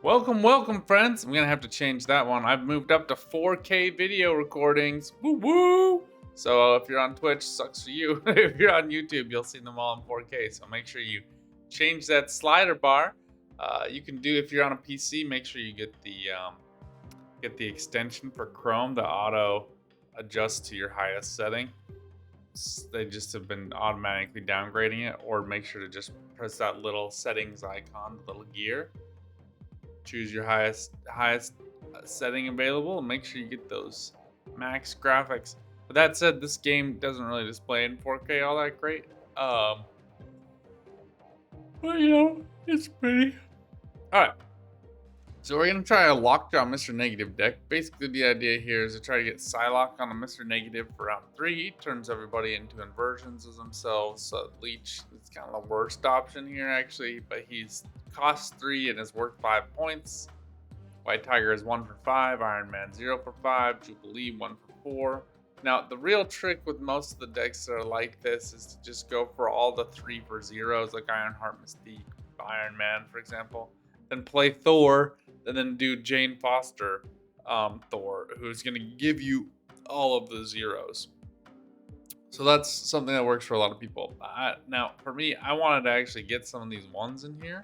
Welcome, friends. I'm gonna have to change that one. I've moved up to 4K video recordings. Woo woo! So if you're on Twitch, sucks for you. If you're on YouTube, you'll see them all in 4K. So make sure you change that slider bar. You can do if you're on a PC. Make sure you get the extension for Chrome to auto adjust to your highest setting. They just have been automatically downgrading it, or make sure to just press that little settings icon, the little gear. Choose your highest setting available and make sure you get those max graphics. But that said, this game doesn't really display in 4K all that great. But it's pretty. Alright. So we're gonna try a Lockjaw Mr. Negative deck. Basically the idea here is to try to get Psylocke on a Mr. Negative for round 3. Turns everybody into inversions of themselves. So Leech is kind of the worst option here actually, but he's cost 3 and is worth 5 points. White Tiger is 1 for 5, Iron Man 0 for 5, Jubilee 1 for 4. Now the real trick with most of the decks that are like this is to just go for all the 3 for 0s like Ironheart, Mystique, Iron Man for example. Then play Thor, and then do Jane Foster Thor, who's going to give you all of the zeros. So that's something that works for a lot of people. Now, for me, I wanted to actually get some of these ones in here,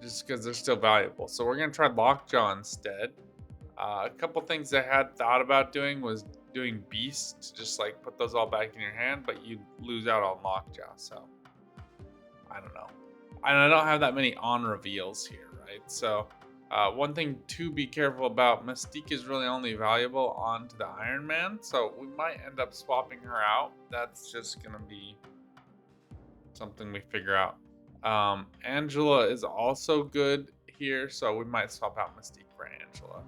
just because they're still valuable. So we're going to try Lockjaw instead. A couple things I had thought about doing was doing Beast, just like put those all back in your hand, but you lose out on Lockjaw, so I don't know. And I don't have that many on reveals here, right? So one thing to be careful about, Mystique is really only valuable onto the Iron Man, so we might end up swapping her out. That's just going to be something we figure out. Angela is also good here, so we might swap out Mystique for Angela.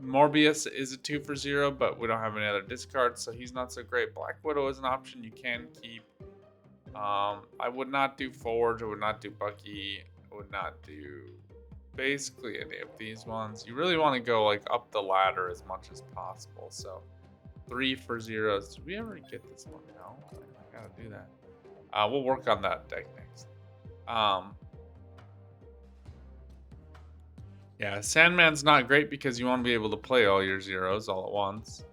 Morbius is a 2 for 0, but we don't have any other discards, so he's not so great. Black Widow is an option you can keep. I would not do Forge, I would not do Bucky, I would not do basically any of these ones. You really want to go like up the ladder as much as possible. So 3 for 0s. Did we ever get this one? No, I gotta do that. We'll work on that deck next. Yeah, Sandman's not great because you want to be able to play all your zeros all at once.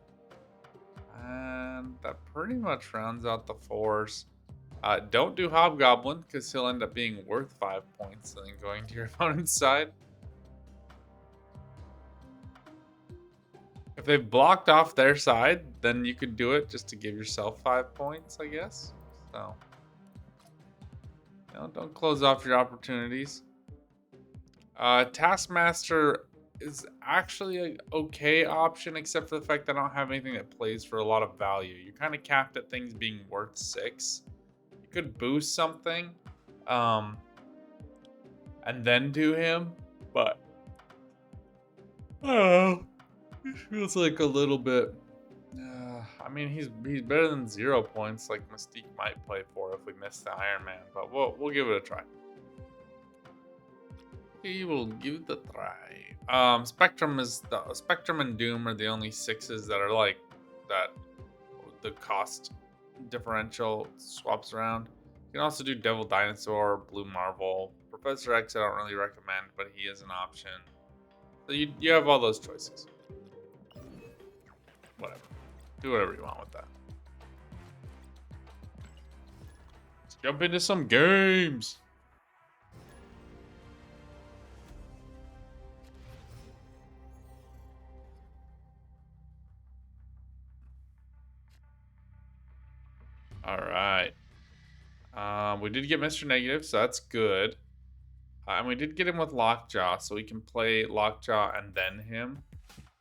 And that pretty much rounds out the 4s. Don't do Hobgoblin because he'll end up being worth 5 points and then going to your opponent's side. If they've blocked off their side, then you could do it just to give yourself 5 points, I guess. So, don't close off your opportunities. Taskmaster is actually an okay option, except for the fact that I don't have anything that plays for a lot of value. You're kind of capped at things being worth 6. Could boost something and then do him, but it feels like a little bit I mean he's better than 0 points like Mystique might play for if we miss the Iron Man, but we'll give it a try. We will give it a try. Spectrum and Doom are the only 6s that are like that the cost differential swaps around. You can also do Devil Dinosaur, Blue Marvel, Professor X. I don't really recommend, but he is an option. So you have all those choices. Whatever, do whatever you want with that. Let's jump into some games. All right. We did get Mr. Negative, so that's good. And we did get him with Lockjaw, so we can play Lockjaw and then him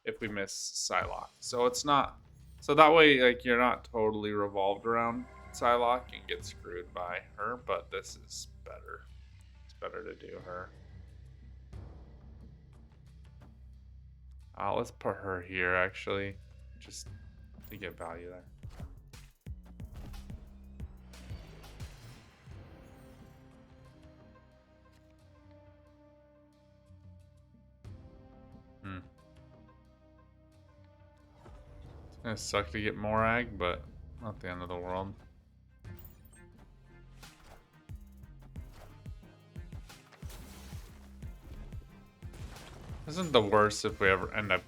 if we miss Psylocke. So it's not... So that way, like, you're not totally revolved around Psylocke and get screwed by her, but this is better. It's better to do her. Let's put her here, actually, just to get value there. It's gonna suck to get Morag, but not the end of the world. isn't the worst if we ever end up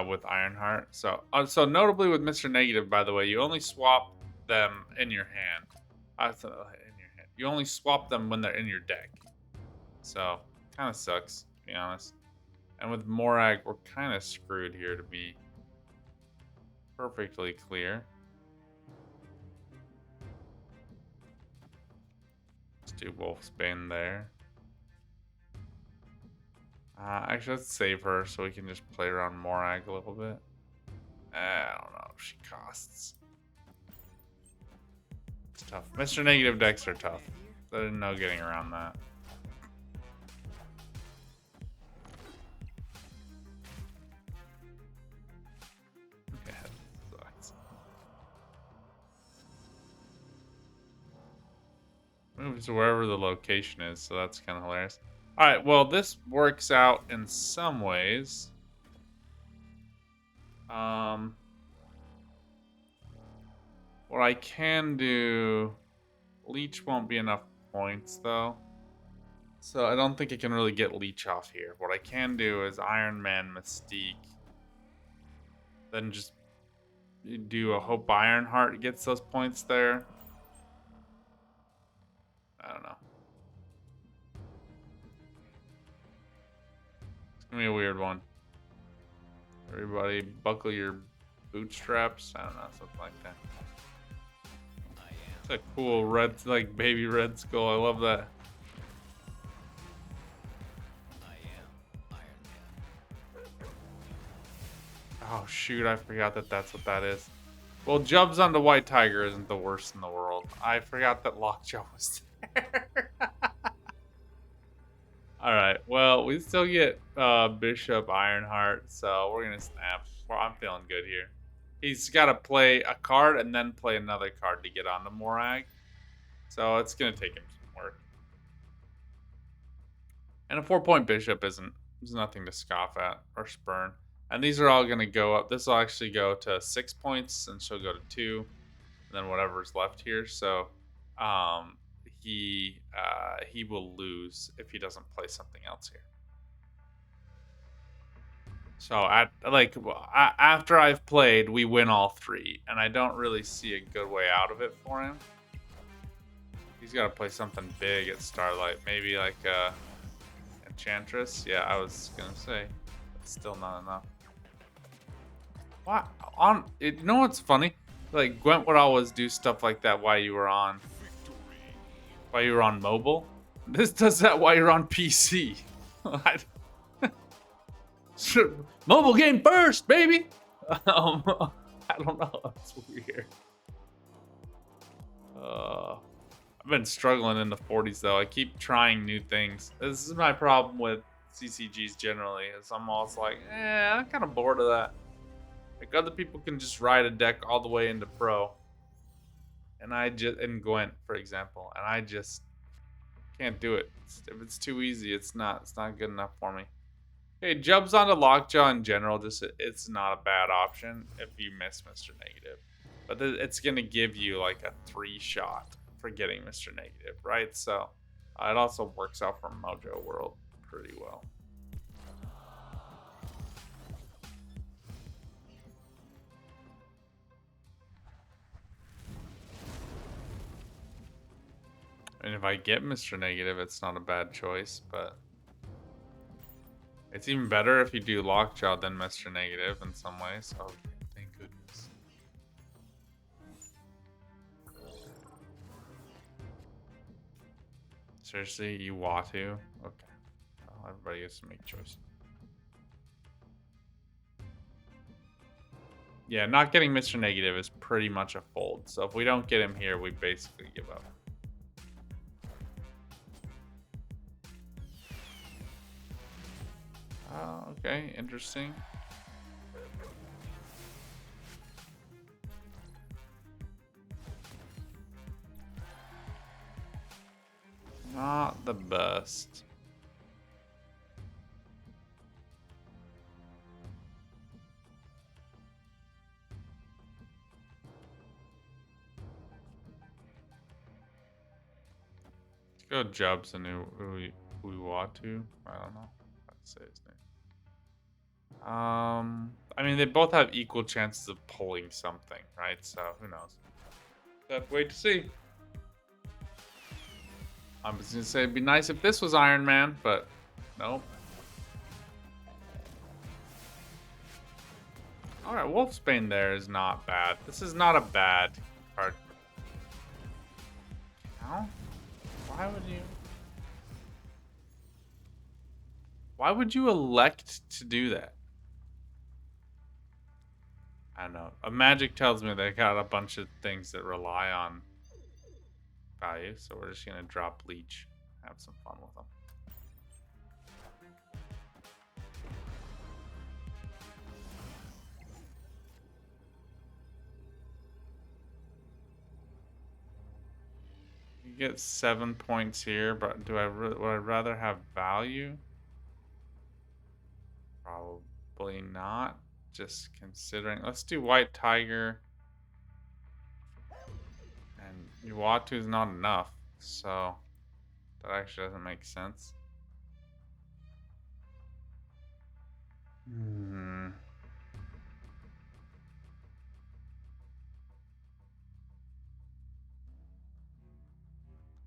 with Ironheart. So, so notably with Mr. Negative, by the way, you only swap them in your hand. In your hand. You only swap them when they're in your deck. So, kind of sucks, to be honest. And with Morag, we're kind of screwed here, to be perfectly clear. Let's do Wolfsbane there. Actually, let's save her so we can just play around Morag a little bit. I don't know if she costs. It's tough. Mr. Negative decks are tough. There's no getting around that. Okay, sucks. Moves to wherever the location is, so that's kind of hilarious. Alright, well, this works out in some ways. What I can do... Leech won't be enough points, though. So I don't think I can really get Leech off here. What I can do is Iron Man Mystique. Then just do a Hope Ironheart gets those points there. I don't know. It's gonna be a weird one. Everybody buckle your bootstraps. I don't know, something like that. It's a cool red, like baby red skull. I love that. Oh shoot, I forgot that that's what that is. Well, Jubs onto White Tiger isn't the worst in the world. I forgot that Lockjaw was there. Alright, well, we still get Bishop Ironheart, so we're going to snap. Well, I'm feeling good here. He's got to play a card and then play another card to get onto Morag. So it's going to take him some work. And a 4-point Bishop is nothing to scoff at or spurn. And these are all going to go up. This will actually go to 6 points, and she'll go to 2. And then whatever's left here. So he will lose if he doesn't play something else here. So after I've played, we win all 3, and I don't really see a good way out of it for him. He's got to play something big at Starlight, maybe like Enchantress. Yeah, I was gonna say, but still not enough. What you know what's funny? Like Gwent would always do stuff like that while you were on mobile. This does that while you're on PC. Mobile game first, baby. I don't know. It's weird. I've been struggling in the 40s though. I keep trying new things. This is my problem with CCGs generally. Is I'm always like, I'm kind of bored of that. Like other people can just ride a deck all the way into pro, and in Gwent, for example, and I just can't do it. If it's too easy, it's not good enough for me. Okay, Jubs onto Lockjaw in general, it's not a bad option if you miss Mr. Negative. But it's going to give you like a 3-shot for getting Mr. Negative, right? So it also works out for Mojo World pretty well. And if I get Mr. Negative, it's not a bad choice, but it's even better if you do Lockjaw than Mr. Negative in some ways. Oh, thank goodness. Seriously, you want to? Okay. Well, everybody gets to make choices. Yeah, not getting Mr. Negative is pretty much a fold. So if we don't get him here, we basically give up. Okay, interesting. Not the best. Let's go Jubs and who we want to. I don't know. Let's say his name. I mean, they both have equal chances of pulling something, right? So who knows? Let's wait to see. I was gonna say it'd be nice if this was Iron Man, but nope. All right, Wolfsbane there is not bad. This is not a bad card. How? Why would you? Why would you elect to do that? I don't know. A magic tells me they got a bunch of things that rely on value, so we're just gonna drop Leech. Have some fun with them. You get 7 points here, but would I rather have value? Probably not. Just considering. Let's do White Tiger. And Uatu is not enough, so that actually doesn't make sense.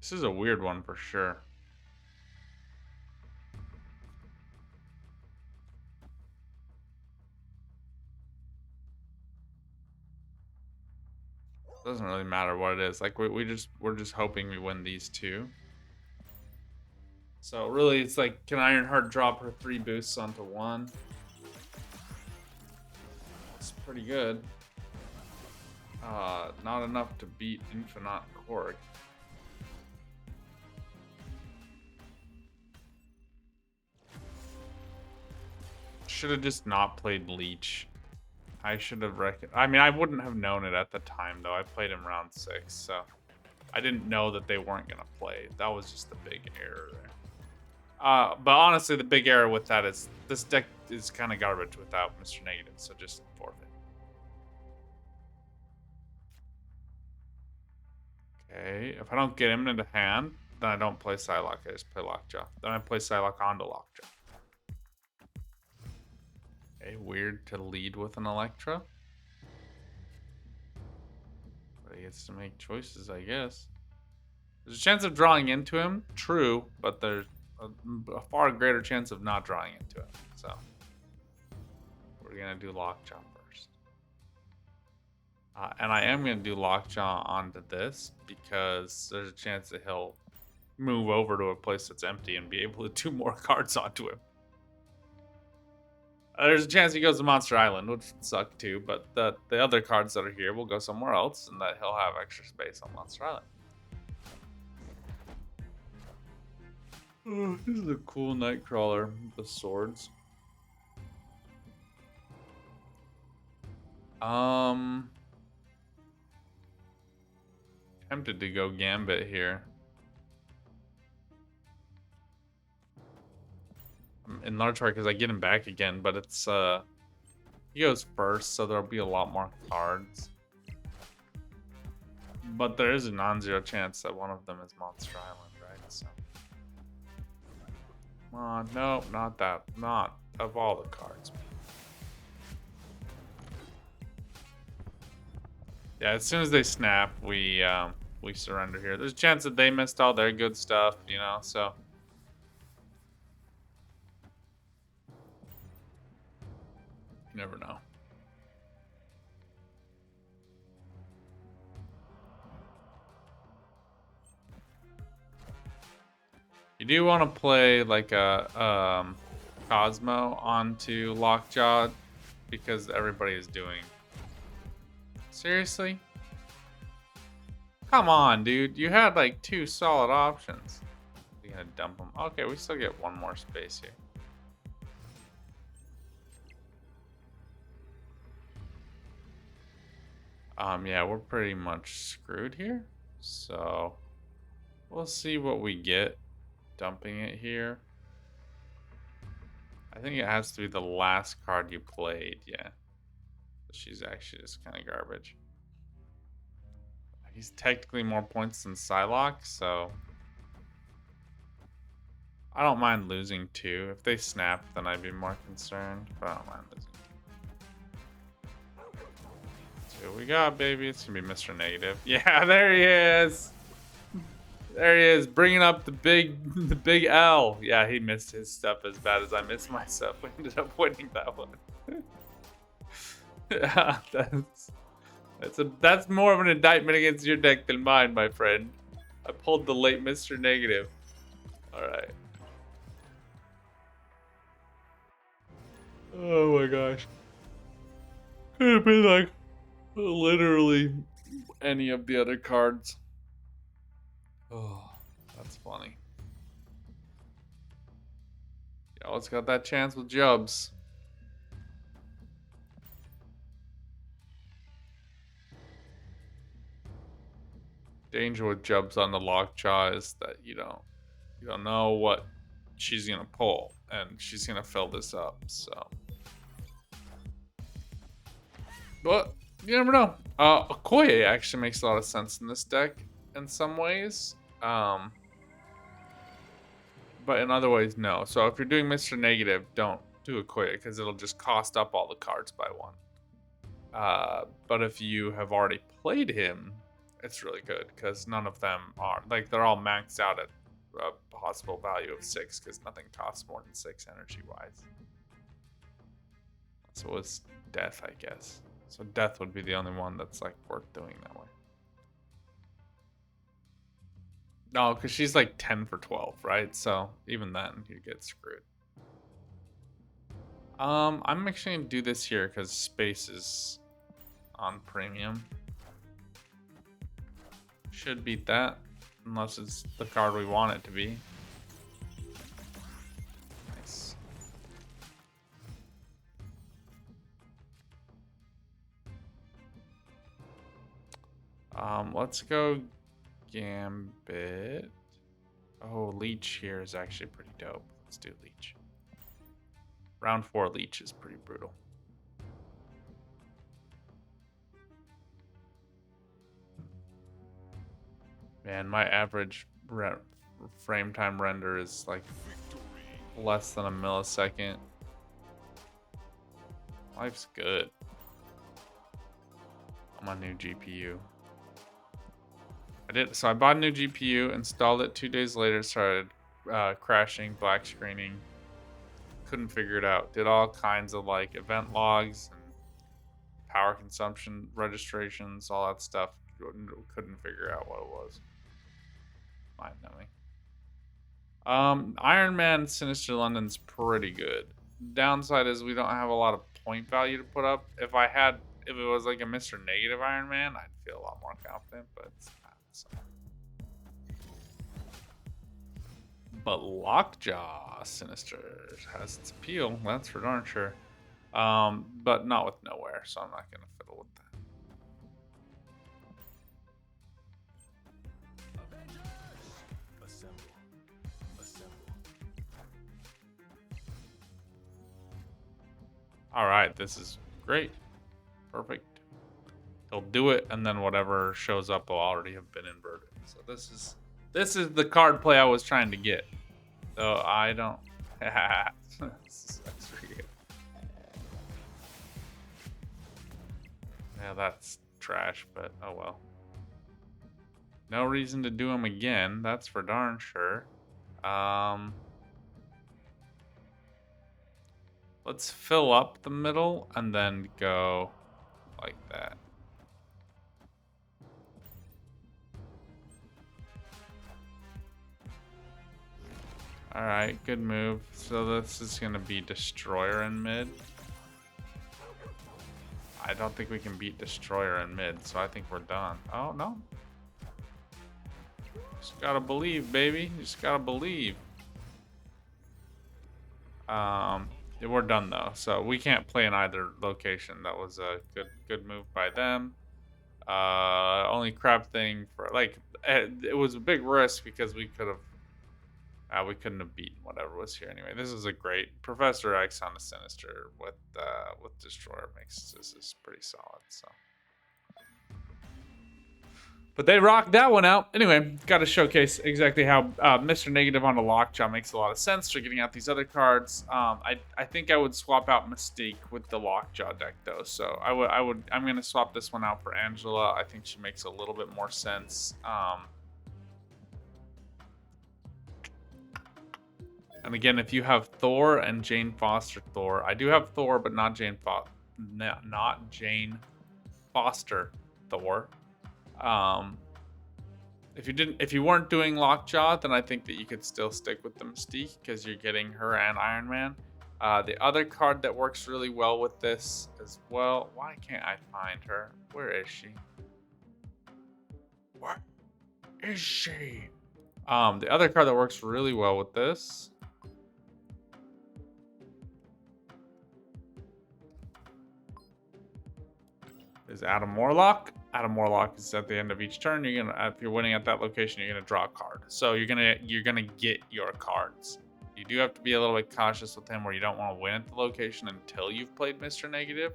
This is a weird one for sure. Doesn't really matter what it is. Like we're just hoping we win these two. So really, it's like, can Ironheart drop her 3 boosts onto 1? It's pretty good. Not enough to beat Infinite Korg. Should have just not played Leech. I should have I mean, I wouldn't have known it at the time, though. I played him round 6, so I didn't know that they weren't going to play. That was just the big error there. But honestly, the big error with that is this deck is kind of garbage without Mr. Negative, so just forfeit. Okay, if I don't get him into hand, then I don't play Psylocke. I just play Lockjaw. Then I play Psylocke onto Lockjaw. Okay, weird to lead with an Electra. But he gets to make choices, I guess. There's a chance of drawing into him, true, but there's a far greater chance of not drawing into him. So we're gonna do Lockjaw first. And I am going to do Lockjaw onto this because there's a chance that he'll move over to a place that's empty and be able to do more cards onto him. There's a chance he goes to Monster Island, which would suck too, but the other cards that are here will go somewhere else and that he'll have extra space on Monster Island. Oh, this is a cool Nightcrawler with the swords. Tempted to go Gambit here. I'm in large part because I get him back again, but it's he goes first, so there'll be a lot more cards. But there is a non-zero chance that one of them is Monster Island, right? So come on, nope, not that. Not of all the cards. Yeah, as soon as they snap, we surrender here. There's a chance that they missed all their good stuff, you know, so. You never know. You do want to play like a Cosmo onto Lockjaw because everybody is doing. Seriously? Come on, dude. You had like 2 solid options. You're gonna dump them. Okay, we still get 1 more space here. Yeah, we're pretty much screwed here. So we'll see what we get dumping it here. I think it has to be the last card you played, yeah. She's actually just kind of garbage. He's technically more points than Psylocke, so I don't mind losing 2. If they snap, then I'd be more concerned, but I don't mind losing 2. We got, baby. It's gonna be Mr. Negative. Yeah, there he is. There he is, bringing up the big L. Yeah, he missed his stuff as bad as I missed my stuff. We ended up winning that one. Yeah, that's more of an indictment against your deck than mine, my friend. I pulled the late Mr. Negative. All right. Oh my gosh. Could have been like literally any of the other cards. Oh, that's funny. Y'all got that chance with Jubs. Danger with Jubs on the Lockjaw is that you don't know what she's gonna pull, and she's gonna fill this up. So, but you never know. Okoye actually makes a lot of sense in this deck in some ways, but in other ways, no. So if you're doing Mr. Negative, don't do Okoye because it'll just cost up all the cards by 1. But if you have already played him, it's really good because none of them are like they're all maxed out at a possible value of 6 because nothing costs more than 6 energy wise. So it's Death, I guess. So Death would be the only one that's like worth doing that way. No, because she's like 10 for 12, right? So even then you get screwed. I'm actually gonna do this here because space is on premium. Should beat that, unless it's the card we want it to be. Nice. Let's go Gambit. Oh, Leech here is actually pretty dope. Let's do Leech. Round 4 Leech is pretty brutal. Man, my average frame time render is like less than a millisecond. Life's good. On my new GPU. So I bought a new GPU, installed it 2 days later, started crashing, black screening. Couldn't figure it out. Did all kinds of like event logs and power consumption registrations, all that stuff. Couldn't figure out what it was. Mind-numbing. Iron Man Sinister London's pretty good. Downside is we don't have a lot of point value to put up. If it was like a Mr. Negative Iron Man, I'd feel a lot more confident, but it's not. So. But Lockjaw Sinister has its appeal, that's for darn sure. But not with Nowhere, so I'm not gonna fiddle with that. All right, this is great. Perfect. He'll do it, and then whatever shows up will already have been inverted. So this is the card play I was trying to get. So I don't. This sucks for you. Yeah, that's trash, but oh well. No reason to do them again. That's for darn sure. Let's fill up the middle and then go like that. All right, good move. So this is gonna be Destroyer in mid. I don't think we can beat Destroyer in mid, so I think we're done. Oh, no. Just gotta believe, baby. Just gotta believe. We're done though, so we can't play in either location. That was a good move by them. Only crap thing for like it was a big risk because we couldn't have beaten whatever was here anyway. This is a great Professor X on the Sinister with Destroyer makes this is pretty solid. So But they rocked that one out. Anyway, got to showcase exactly how Mr. Negative on the Lockjaw makes a lot of sense for getting out these other cards. I think I would swap out Mystique with the Lockjaw deck though. So I'm gonna swap this one out for Angela. I think she makes a little bit more sense. And again, if you have Thor and Jane Foster Thor, I do have Thor, but not Jane Foster Thor. If you weren't doing Lockjaw, then I think that you could still stick with the Mystique because you're getting her and Iron Man. The other card that works really well with this as well. Why can't I find her? Where is she? Where is she? The other card that works really well with this is Adam Warlock. Adam Warlock is at the end of each turn. You're gonna, if you're winning at that location, you're gonna draw a card. So you're gonna get your cards. You do have to be a little bit cautious with him, where you don't want to win at the location until you've played Mr. Negative,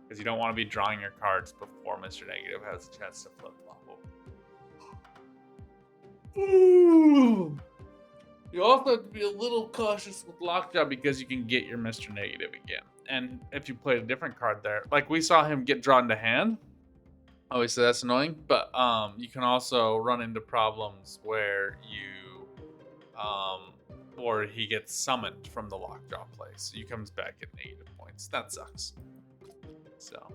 because you don't want to be drawing your cards before Mr. Negative has a chance to flip flop. You also have to be a little cautious with Lockjaw because you can get your Mr. Negative again. And if you played a different card there, like we saw him get drawn to hand, obviously that's annoying, but you can also run into problems where or he gets summoned from the Lockjaw play, so he comes back at negative points. That sucks. So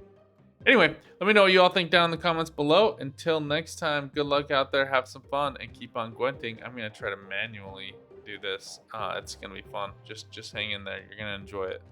anyway, let me know what you all think down in the comments below. Until next time, good luck out there, have some fun, and keep on gwenting. I'm gonna try to manually do this. It's gonna be fun. Just hang in there. You're gonna enjoy it.